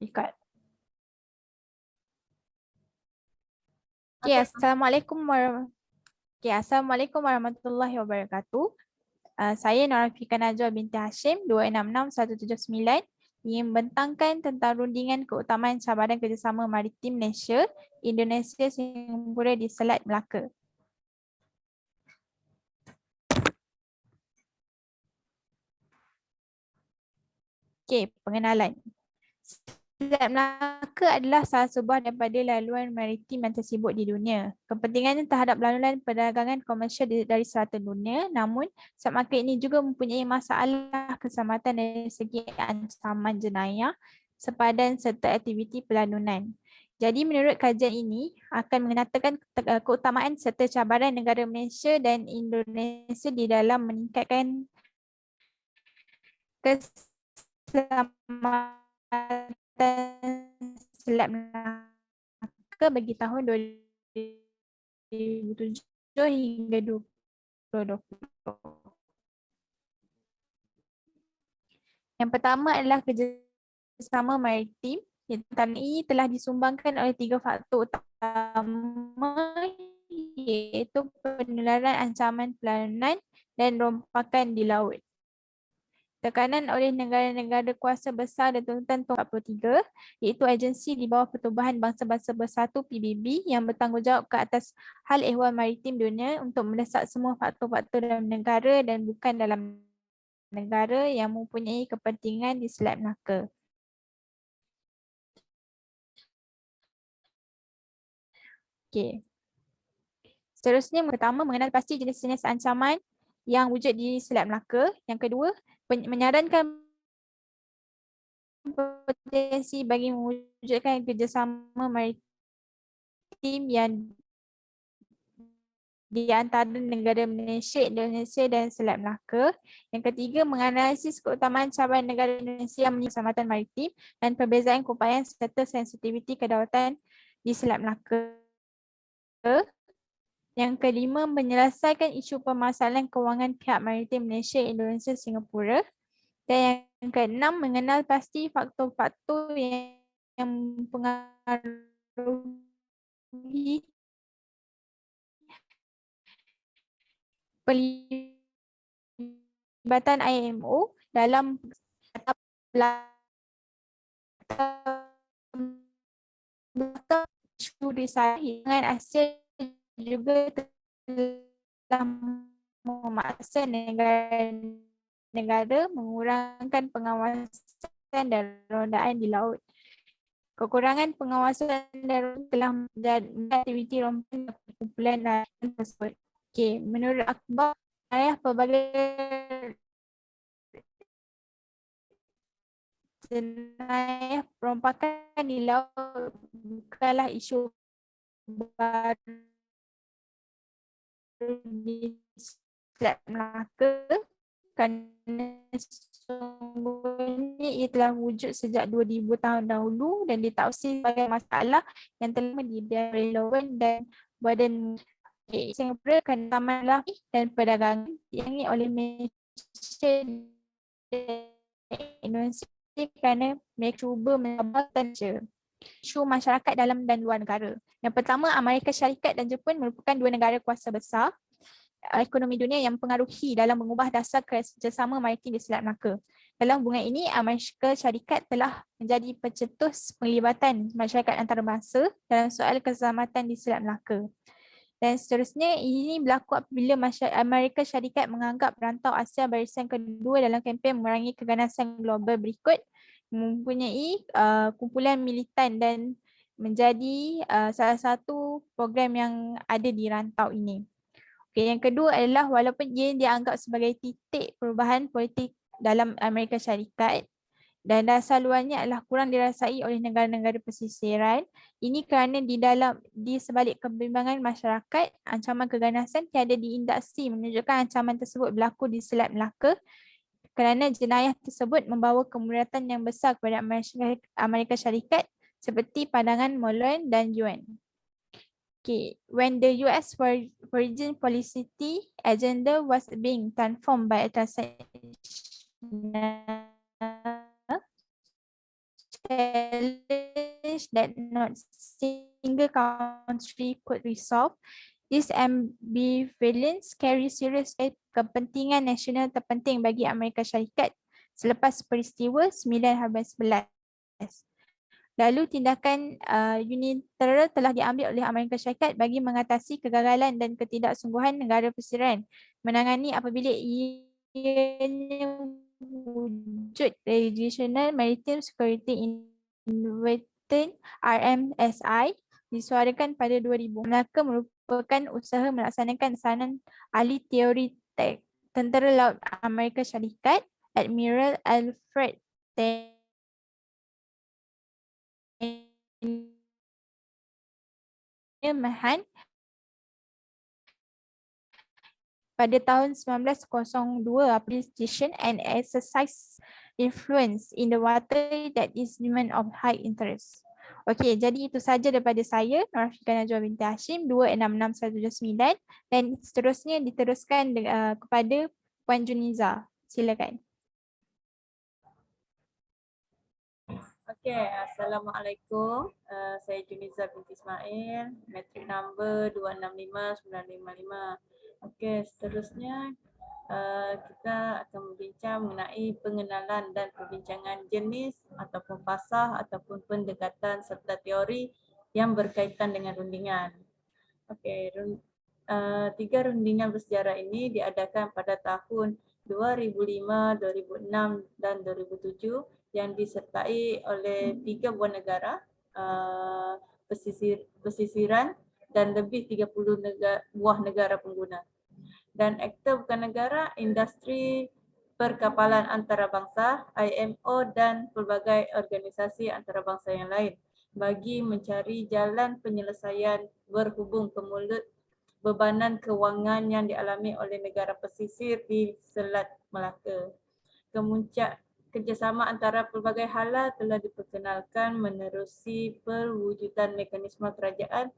Ikat. Okay, Assalamualaikum warahmatullahi wabarakatuh. Saya Norafika Najwa binti Hashim, 266179, ingin membentangkan tentang rundingan keutamaan cabaran kerjasama maritim Malaysia, Indonesia, Singapura di Selat Melaka. Okey, pengenalan. Selat Melaka adalah salah sebuah daripada laluan maritim yang tersibuk di dunia. Kepentingannya terhadap laluan perdagangan komersial dari selatan dunia, namun Selat Melaka ini juga mempunyai masalah keselamatan dari segi ancaman jenayah, sepadan serta aktiviti pelalunan. Jadi menurut kajian ini akan mengatakan keutamaan serta cabaran negara Malaysia dan Indonesia di dalam meningkatkan keselamatan Selat Melaka bagi tahun 2007 hingga 2020. Yang pertama adalah kerjasama maritim. Tantangan ini telah disumbangkan oleh 3 faktor utama, iaitu penularan ancaman pelalunan dan rompakan di laut. Tekanan oleh negara-negara kuasa besar dan tuntutan tahun 43, iaitu agensi di bawah Pertubuhan Bangsa-Bangsa Bersatu PBB yang bertanggungjawab ke atas hal ehwal maritim dunia untuk mendesak semua faktor-faktor dalam negara dan bukan dalam negara yang mempunyai kepentingan di Selat Melaka. Okey. Seterusnya, pertama, mengenal pasti jenis-jenis ancaman yang wujud di Selat Melaka. Yang kedua, menyarankan potensi bagi mewujudkan kerjasama maritim yang di antara negara Malaysia, Indonesia dan Selat Melaka. Yang ketiga, menganalisis keutamaan cabaran negara Indonesia menyebabkan keselamatan maritim dan perbezaan keupayaan serta sensitiviti kedaulatan di Selat Melaka. Yang kelima, menyelesaikan isu permasalahan kewangan pihak maritim Malaysia, Indonesia, Singapura. Dan yang keenam, mengenal pasti faktor-faktor yang mempengaruhi pelibatan IMO dalam isu risai dengan Asia juga telah memaksa negara mengurangkan pengawasan dan rondaan di laut. Kekurangan pengawasan dan telah menjadi aktiviti rompakan kumpulan nelayan tersebut. Okey, menurut akhbar, jenayah perompakan di laut bukanlah isu baru di Selat Melaka, kerana sesungguhnya ia telah wujud sejak 2000 tahun dahulu dan ditafsir sebagai masalah yang telah relevan dan badan Singapura akan taman laut dan perdagangan yang oleh Malaysia dan Indonesia kerana mereka cuba mencabarkan isu masyarakat dalam dan luar negara. Yang pertama, Amerika Syarikat dan Jepun merupakan dua negara kuasa besar ekonomi dunia yang mempengaruhi dalam mengubah dasar kerjasama maritim di Selat Melaka. Dalam hubungan ini, Amerika Syarikat telah menjadi pencetus penglibatan masyarakat antarabangsa dalam soal keselamatan di Selat Melaka. Dan seterusnya, ini berlaku apabila Amerika Syarikat menganggap Rantau Asia Barisan Kedua dalam kempen memerangi keganasan global berikut mempunyai kumpulan militan dan menjadi salah satu program yang ada di rantau ini. Okay, yang kedua adalah walaupun ia dianggap sebagai titik perubahan politik dalam Amerika Syarikat dan dasar luarnya adalah kurang dirasai oleh negara-negara pesisiran, ini kerana di sebalik kebimbangan masyarakat, ancaman keganasan tiada diindikasi menunjukkan ancaman tersebut berlaku di Selat Melaka kerana jenayah tersebut membawa kemudaratan yang besar kepada Amerika Syarikat seperti pandangan Mullen dan Yuan. Okay. When the US foreign policy agenda was being transformed by a transnational challenge that not single country could resolve. This ambivalence carry serious kepentingan nasional terpenting bagi Amerika Syarikat selepas peristiwa 9/11. Lalu tindakan unilateral telah diambil oleh Amerika Syarikat bagi mengatasi kegagalan dan ketidaksungguhan negara pesisir menangani apabila ianya wujud Regional Maritime Security Invention RMSI disuarakan pada 2000. Melaka merupakan usaha melaksanakan pesanan ahli teori Tentera Laut Amerika Syarikat Admiral Alfred Mahan pada tahun 1902 application and exercise influence in the water that is demand of high interest. Okey, jadi itu saja daripada saya, Rafiqah Najwa binti Hashim 266129, dan seterusnya diteruskan kepada Puan Juniza. Silakan. Okey, Assalamualaikum. Saya Juniza binti Ismail, matric number 265955. Okey, seterusnya kita akan berbincang mengenai pengenalan dan perbincangan jenis ataupun fasah ataupun pendekatan serta teori yang berkaitan dengan rundingan. Okey, 3 rundingan bersejarah ini diadakan pada tahun 2005, 2006 dan 2007 yang disertai oleh 3 buah negara pesisiran dan lebih 30 buah negara pengguna. Dan aktor bukan negara, industri perkapalan antarabangsa, IMO dan pelbagai organisasi antarabangsa yang lain bagi mencari jalan penyelesaian berhubung kemulut bebanan kewangan yang dialami oleh negara pesisir di Selat Melaka. Kemuncak kerjasama antara pelbagai hala telah diperkenalkan menerusi perwujudan mekanisme kerajaan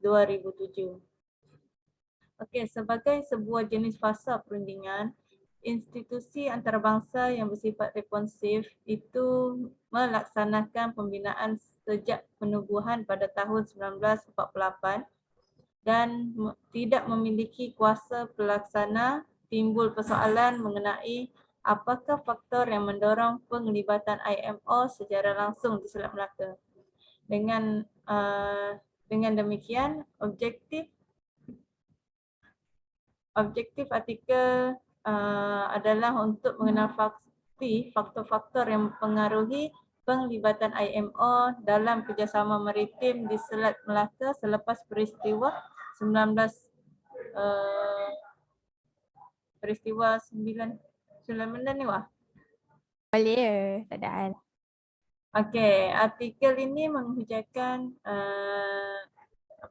2007. Okey, sebagai sebuah jenis fasa perundingan, institusi antarabangsa yang bersifat responsif itu melaksanakan pembinaan sejak penubuhan pada tahun 1948 dan tidak memiliki kuasa pelaksana. Timbul persoalan mengenai apakah faktor yang mendorong penglibatan IMO secara langsung di Selat Melaka. Dengan demikian, objektif artikel adalah untuk mengenal faktor-faktor yang mempengaruhi penglibatan IMO dalam kerjasama maritim di Selat Melaka selepas peristiwa 9 ni wah. Boleh, tak ada hal. Okey, artikel ini menghujahkan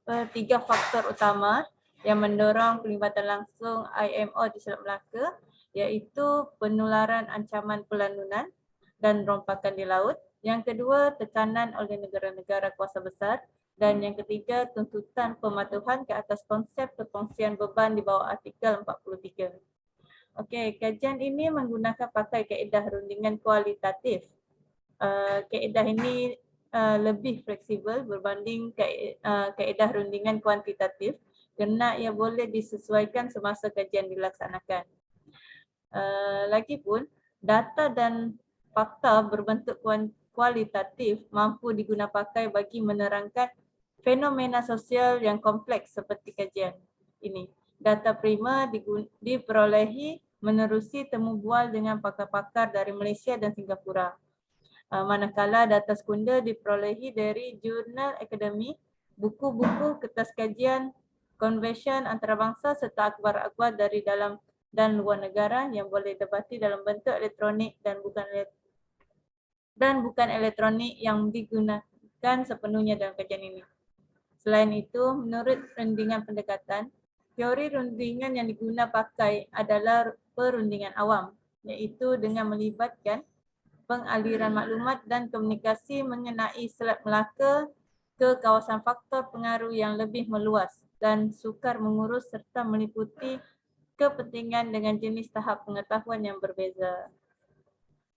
3 faktor utama yang mendorong pelibatan langsung IMO di Selat Melaka, iaitu penularan ancaman pelanunan dan rompakan di laut. Yang kedua, tekanan oleh negara-negara kuasa besar. Dan yang ketiga, tuntutan pematuhan ke atas konsep perkongsian beban di bawah artikel 43. Okey, kajian ini menggunakan pakai kaedah rundingan kualitatif. Kaedah ini lebih fleksibel berbanding kaedah rundingan kuantitatif kerana ia boleh disesuaikan semasa kajian dilaksanakan. Lagipun, data dan fakta berbentuk kualitatif mampu digunakan pakai bagi menerangkan fenomena sosial yang kompleks seperti kajian ini. Data prima diperolehi menerusi temu bual dengan pakar-pakar dari Malaysia dan Singapura. Manakala data sekunder diperolehi dari jurnal akademik, buku-buku, kertas kajian, konvensyen antarabangsa serta akhbar-akhbar dari dalam dan luar negara yang boleh didapati dalam bentuk elektronik dan bukan elektronik yang digunakan sepenuhnya dalam kajian ini. Selain itu, menurut rundingan pendekatan, teori rundingan yang digunakan pakai adalah perundingan awam, iaitu dengan melibatkan pengaliran maklumat dan komunikasi mengenai Selat Melaka ke kawasan faktor pengaruh yang lebih meluas dan sukar mengurus serta meliputi kepentingan dengan jenis tahap pengetahuan yang berbeza.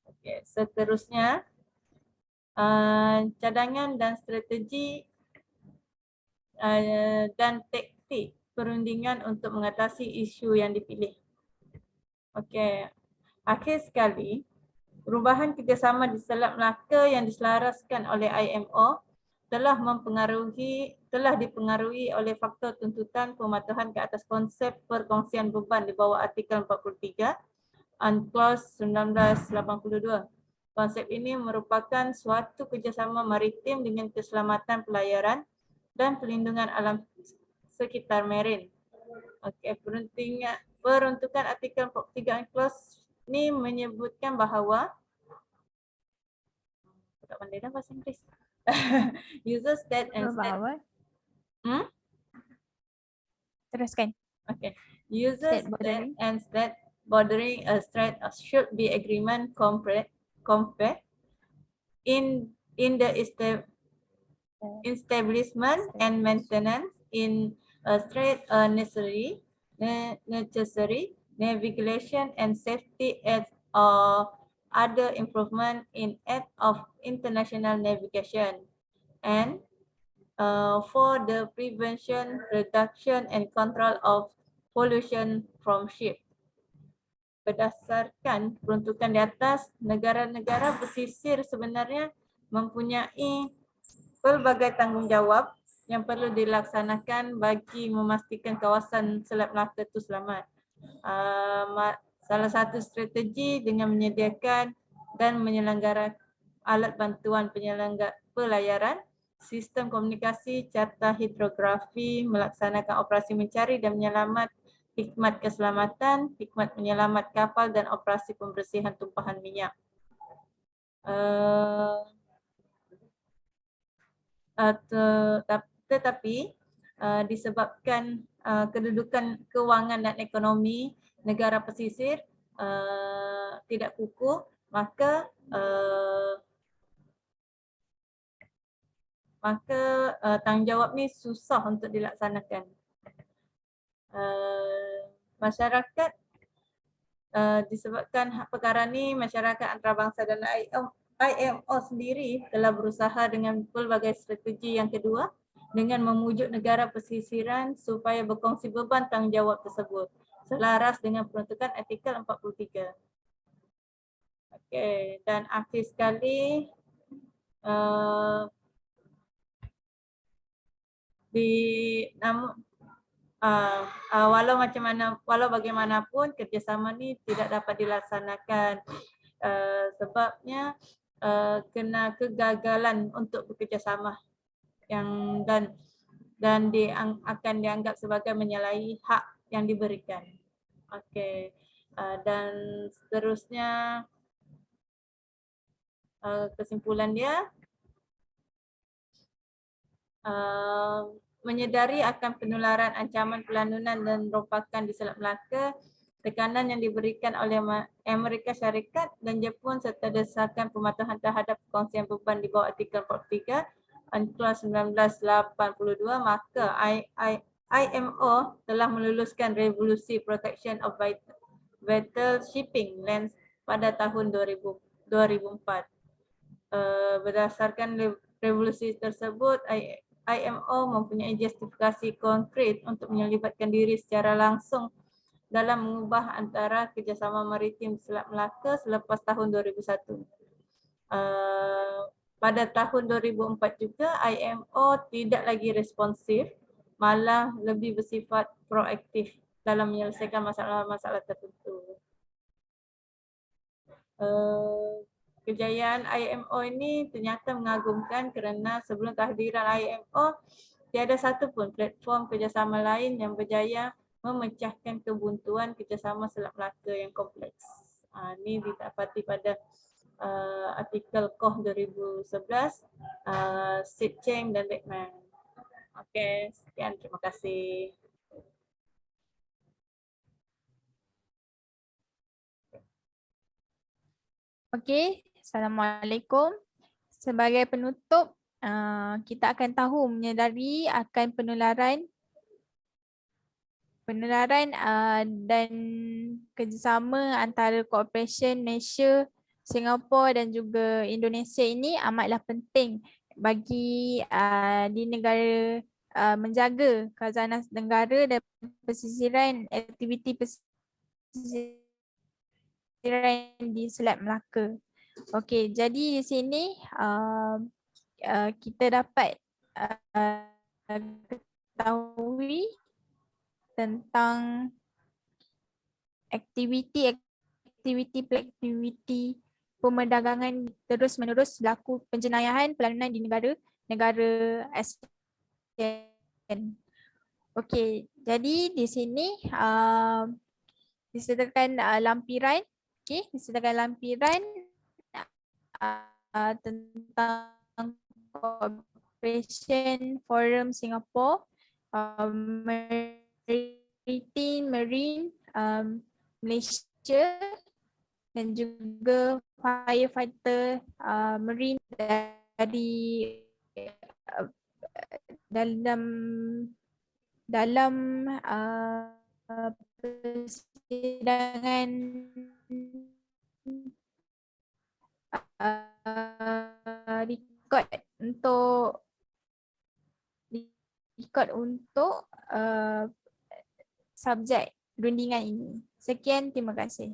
Okey, seterusnya cadangan dan strategi dan taktik perundingan untuk mengatasi isu yang dipilih. Okey, akhir sekali, perubahan kerjasama di Selat Melaka yang diselaraskan oleh IMO telah dipengaruhi oleh faktor tuntutan pematuhan ke atas konsep perkongsian beban di bawah artikel 43 UNCLOS 1982. Konsep ini merupakan suatu kerjasama maritim dengan keselamatan pelayaran dan perlindungan alam sekitar marin. Okey, peruntukan artikel 43 UNCLOS ini menyebutkan bahawa tak pandai dah bahasa Inggeris. User state and state. Bahawa. Hmm? Teruskan. Okay. User State bordering. state and state bordering a strait should be agreement compact in the establishment and maintenance in a strait necessary navigation and safety aids or other improvement in aid of international navigation and for the prevention, reduction and control of pollution from ship. Berdasarkan peruntukan di atas, negara-negara pesisir sebenarnya mempunyai pelbagai tanggungjawab yang perlu dilaksanakan bagi memastikan kawasan Selat Melaka itu selamat. Salah satu strategi dengan menyediakan dan menyelenggara alat bantuan pelayaran, sistem komunikasi, carta hidrografi, melaksanakan operasi mencari dan menyelamat, khidmat keselamatan, khidmat menyelamat kapal dan operasi pembersihan tumpahan minyak. Tetapi disebabkan kedudukan kewangan dan ekonomi negara pesisir tidak kukuh, maka tanggungjawab ni susah untuk dilaksanakan. Masyarakat disebabkan perkara ni, masyarakat antarabangsa dan IMO sendiri telah berusaha dengan pelbagai strategi yang kedua dengan memujuk negara pesisiran supaya berkongsi beban tanggungjawab tersebut selaras dengan peruntukan artikel 43. Okey, dan akhir sekali walau bagaimanapun kerjasama ni tidak dapat dilaksanakan sebabnya kena kegagalan untuk bekerjasama yang dan akan dianggap sebagai menyalahi hak yang diberikan. Okey, dan seterusnya kesimpulan dia menyedari akan penularan ancaman pelanunan dan rompakan di Selat Melaka, tekanan yang diberikan oleh Amerika Syarikat dan Jepun serta desakan pematuhan terhadap perkongsian beban di bawah artikel 43 UNCLOS 1982, maka IMO telah meluluskan revolusi protection of vital shipping lanes pada tahun 2004. Berdasarkan revolusi tersebut, IMO mempunyai justifikasi konkret untuk menyelibatkan diri secara langsung dalam mengubah antara kerjasama maritim Selat Melaka selepas tahun 2001. Pada tahun 2004 juga, IMO tidak lagi responsif, malah lebih bersifat proaktif dalam menyelesaikan masalah-masalah tertentu. Kejayaan IMO ini ternyata mengagumkan kerana sebelum kehadiran IMO, tiada satu pun platform kerjasama lain yang berjaya memecahkan kebuntuan kerjasama Selat Melaka yang kompleks. Ini didapati pada artikel KOH 2011, Sid Cheng dan Beckman. Okey, sekian, terima kasih. Okey, Assalamualaikum. Sebagai penutup, kita akan tahu menyedari akan penularan dan kerjasama antara Cooperation Malaysia Singapura dan juga Indonesia ini amatlah penting bagi di negara menjaga khazanah negara dan pesisiran aktiviti pesisiran di Selat Melaka. Okey, jadi di sini kita dapat ketahui tentang aktiviti pemerdagangan terus-menerus berlaku penjenayahan pelanunan di negara ASEAN. Okey, jadi di sini disediakan lampiran, disediakan lampiran tentang Cooperation Forum Singapore, Marine Malaysia dan juga firefighter marine dari dalam persidangan record untuk subjek rundingan ini. Sekian, terima kasih.